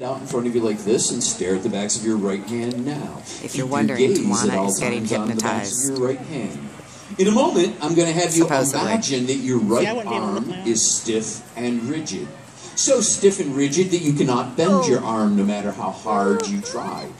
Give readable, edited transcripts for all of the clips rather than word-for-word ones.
out in front of you like this and stare at the backs of your right hand now. If you're wondering, Tawana is getting hypnotized. Your right hand. In a moment, I'm going to have you imagine that your right arm is stiff and rigid. So stiff and rigid that you cannot bend your arm no matter how hard you try.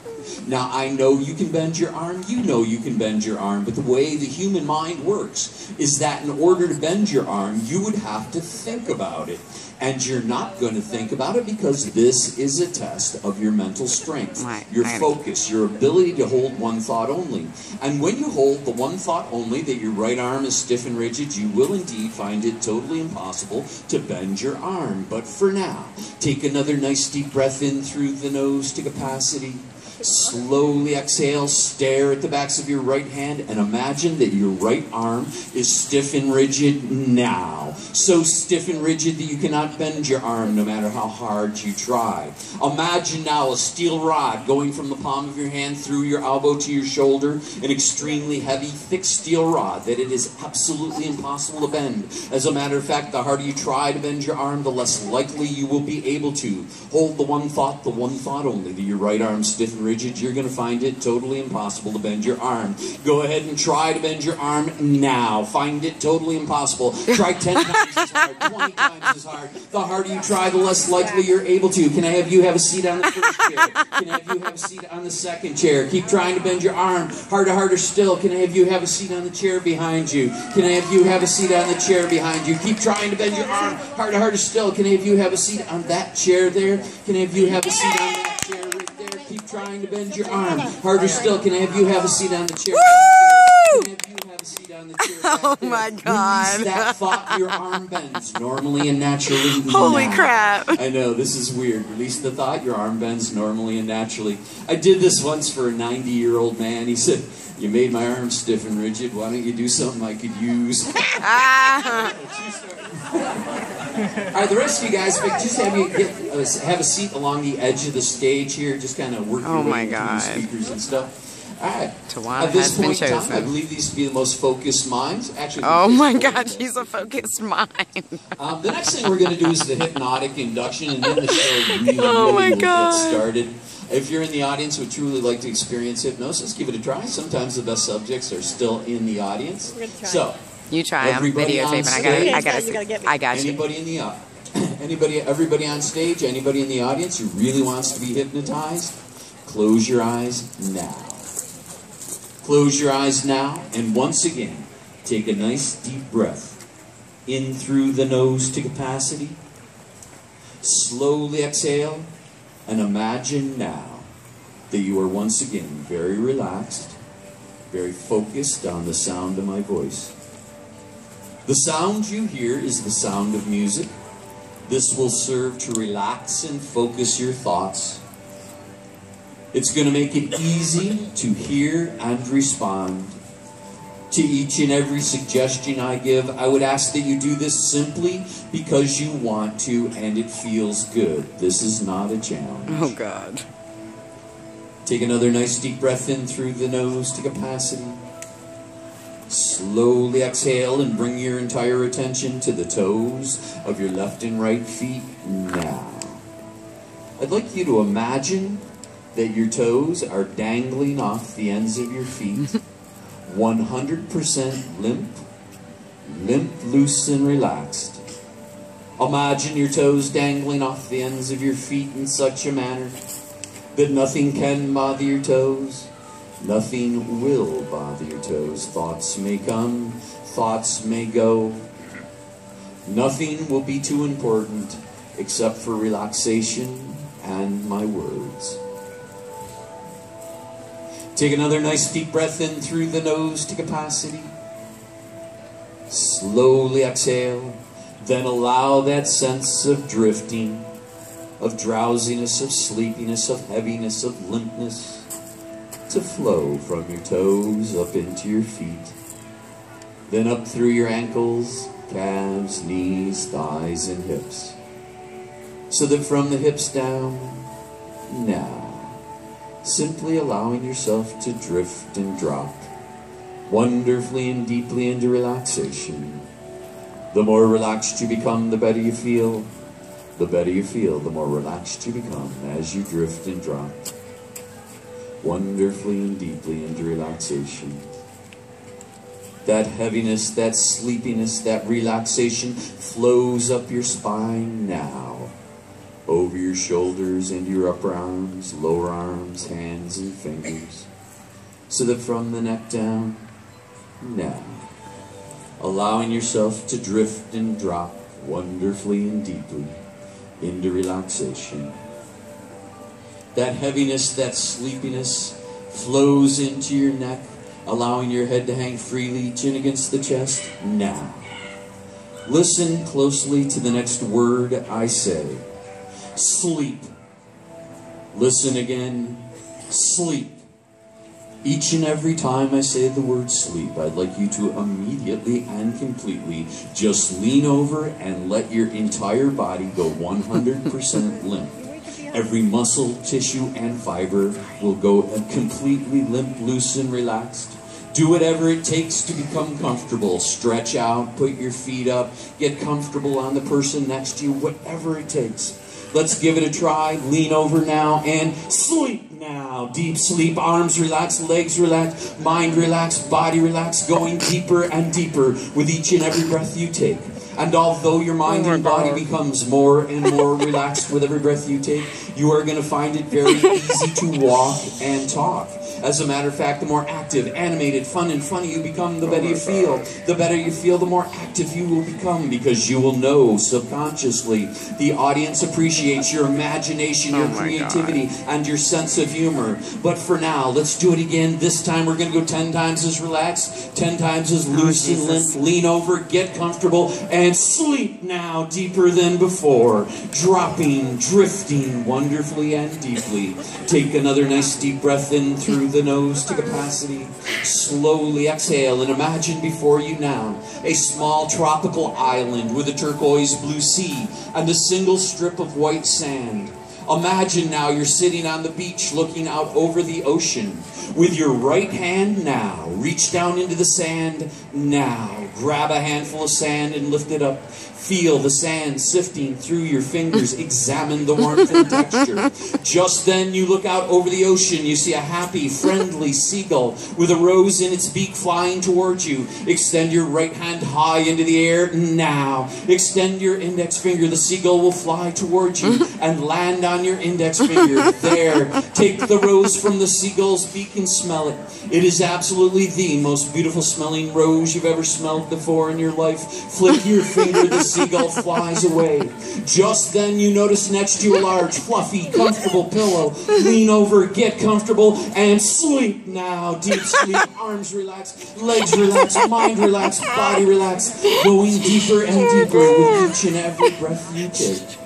Now, I know you can bend your arm, you know you can bend your arm, but the way the human mind works is that in order to bend your arm, you would have to think about it. And you're not going to think about it because this is a test of your mental strength, your focus, your ability to hold one thought only. And when you hold the one thought only, that your right arm is stiff and rigid, you will indeed find it totally impossible to bend your arm. But for now, take another nice deep breath in through the nose to capacity. Slowly exhale, stare at the backs of your right hand, and imagine that your right arm is stiff and rigid now. So stiff and rigid that you cannot bend your arm no matter how hard you try. Imagine now a steel rod going from the palm of your hand through your elbow to your shoulder, an extremely heavy, thick steel rod that it is absolutely impossible to bend. As a matter of fact, the harder you try to bend your arm, the less likely you will be able to. Hold the one thought only, that your right arm is stiff and rigid. You're going to find it totally impossible to bend your arm. Go ahead and try to bend your arm now. Find it totally impossible. Try 10 times as hard, 20 times as hard. The harder you try, the less likely you're able to. Can I have you have a seat on the first chair? Can I have you have a seat on the second chair? Keep trying to bend your arm. Harder still. Can I have you have a seat on the chair behind you? Can I have you have a seat on the chair behind you? Keep trying to bend your arm. Harder still. Can I have you have a seat on that chair there? Can I have you have a seat on that chair right there? Keep trying to bend your arm. Harder still. Can I have you have a seat on the chair? Can I have you have a seat on the chair? Oh my God. Release that thought, your arm bends normally and naturally. Holy crap. I know, this is weird. Release the thought, your arm bends normally and naturally. I did this once for a 90-year-old man. He said, "You made my arm stiff and rigid. Why don't you do something I could use?" All right, the rest of you guys, just have you have a seat along the edge of the stage here. Just kind of work your way through the speakers and stuff. All right. Tawana At this has been point in chosen. time, I believe these to be the most focused minds. Actually, oh my God, she's a focused mind. The next thing we're going to do is the hypnotic induction, and then the show really will get started. If you're in the audience who would truly like to experience hypnosis, give it a try. Sometimes the best subjects are still in the audience. So, you try. I'm videotaping. I got you. Anybody in the everybody on stage, anybody in the audience who really wants to be hypnotized, close your eyes now. Close your eyes now, and once again, take a nice deep breath in through the nose to capacity. Slowly exhale, and imagine now that you are once again very relaxed, very focused on the sound of my voice. The sound you hear is the sound of music. This will serve to relax and focus your thoughts. It's going to make it easy to hear and respond to each and every suggestion I give. I would ask that you do this simply because you want to and it feels good. This is not a challenge. Oh God. Take another nice deep breath in through the nose to capacity. Slowly exhale and bring your entire attention to the toes of your left and right feet now. I'd like you to imagine that your toes are dangling off the ends of your feet, 100% limp, loose, and relaxed. Imagine your toes dangling off the ends of your feet in such a manner that nothing can bother your toes, nothing will bother your toes. Thoughts may come, thoughts may go. Nothing will be too important except for relaxation and my words. Take another nice deep breath in through the nose to capacity. Slowly exhale. Then allow that sense of drifting, of drowsiness, of sleepiness, of heaviness, of limpness to flow from your toes up into your feet. Then up through your ankles, calves, knees, thighs, and hips. So that from the hips down, now, simply allowing yourself to drift and drop wonderfully and deeply into relaxation. The more relaxed you become, the better you feel. The better you feel, the more relaxed you become as you drift and drop wonderfully and deeply into relaxation. That heaviness, that sleepiness, that relaxation flows up your spine now, over your shoulders into your upper arms, lower arms, hands and fingers, so that from the neck down, now, allowing yourself to drift and drop wonderfully and deeply into relaxation. That heaviness, that sleepiness flows into your neck, allowing your head to hang freely, chin against the chest. Now, listen closely to the next word I say. Sleep. Listen again. Sleep. Each and every time I say the word sleep, I'd like you to immediately and completely just lean over and let your entire body go 100% limp. Every muscle, tissue, and fiber will go completely limp, loose, and relaxed. Do whatever it takes to become comfortable. Stretch out, put your feet up, get comfortable on the person next to you, whatever it takes. Let's give it a try. Lean over now and sleep now. Deep sleep, arms relaxed, legs relaxed, mind relaxed, body relaxed, going deeper and deeper with each and every breath you take. And although your mind and body becomes more and more relaxed with every breath you take, you are going to find it very easy to walk and talk. As a matter of fact, the more active, animated, fun, and funny you become, the better you feel. The better you feel, the more active you will become, because you will know subconsciously the audience appreciates your imagination, your creativity, and your sense of humor. But for now, let's do it again. This time we're going to go 10 times as relaxed, 10 times as loose and limp. Lean over, get comfortable, and sleep now deeper than before. Dropping, drifting wonderfully and deeply. Take another nice deep breath in through the nose to capacity. Slowly exhale and imagine before you now a small tropical island with a turquoise blue sea and a single strip of white sand. Imagine now you're sitting on the beach looking out over the ocean. With your right hand now, reach down into the sand now. Grab a handful of sand and lift it up. Feel the sand sifting through your fingers. Examine the warmth and texture. Just then you look out over the ocean. You see a happy, friendly seagull with a rose in its beak flying towards you. Extend your right hand high into the air now. Extend your index finger. The seagull will fly towards you and land on your index finger. There. Take the rose from the seagull's beak and smell it. It is absolutely the most beautiful smelling rose you've ever smelled before in your life. Flick your finger. The seagull flies away. Just then you notice next to you a large, fluffy, comfortable pillow. Lean over, get comfortable, and sleep now. Deep sleep, arms relaxed, legs relaxed, mind relaxed, body relaxed. Going deeper and deeper with each and every breath you take.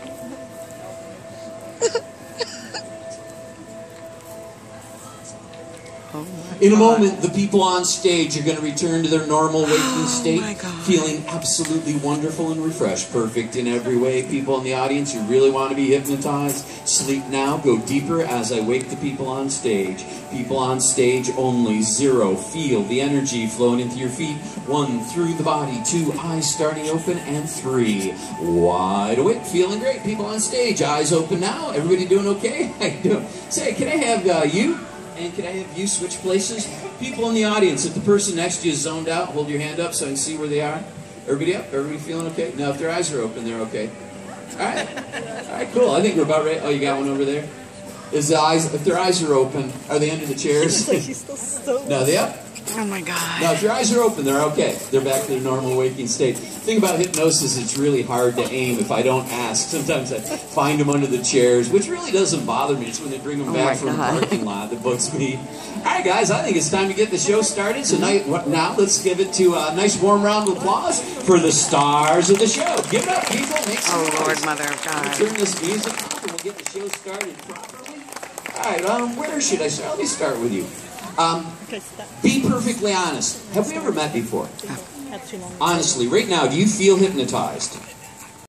In a moment, the people on stage are going to return to their normal waking state, feeling absolutely wonderful and refreshed, perfect in every way. People in the audience who really want to be hypnotized, sleep now, go deeper as I wake the people on stage. People on stage only. 0, feel the energy flowing into your feet. 1, through the body. 2, eyes starting open. And 3, wide awake, feeling great. People on stage, eyes open now. Everybody doing okay? How you doing? Say, can I have you? And can I have you switch places? People in the audience, if the person next to you is zoned out, hold your hand up so I can see where they are. Everybody up? Everybody feeling okay? Now, if their eyes are open, they're okay. All right, cool. I think we're about ready. Oh, you got one over there? Is the eyes? If their eyes are open, are they under the chairs? No, they up? Oh my God. Now, if your eyes are open, they're okay. They're back to their normal waking state. The thing about hypnosis, it's really hard to aim if I don't ask. Sometimes I find them under the chairs, which really doesn't bother me. It's when they bring them back from the parking lot that bugs me. All right, guys, I think it's time to get the show started. So now let's give it to a nice warm round of applause for the stars of the show. Give it up, people. Make some noise. Lord, Mother of God. Turn this music off and we'll get the show started properly. All right, where should I start? Let me start with you. Be perfectly honest. Have we ever met before? Honestly, right now, do you feel hypnotized?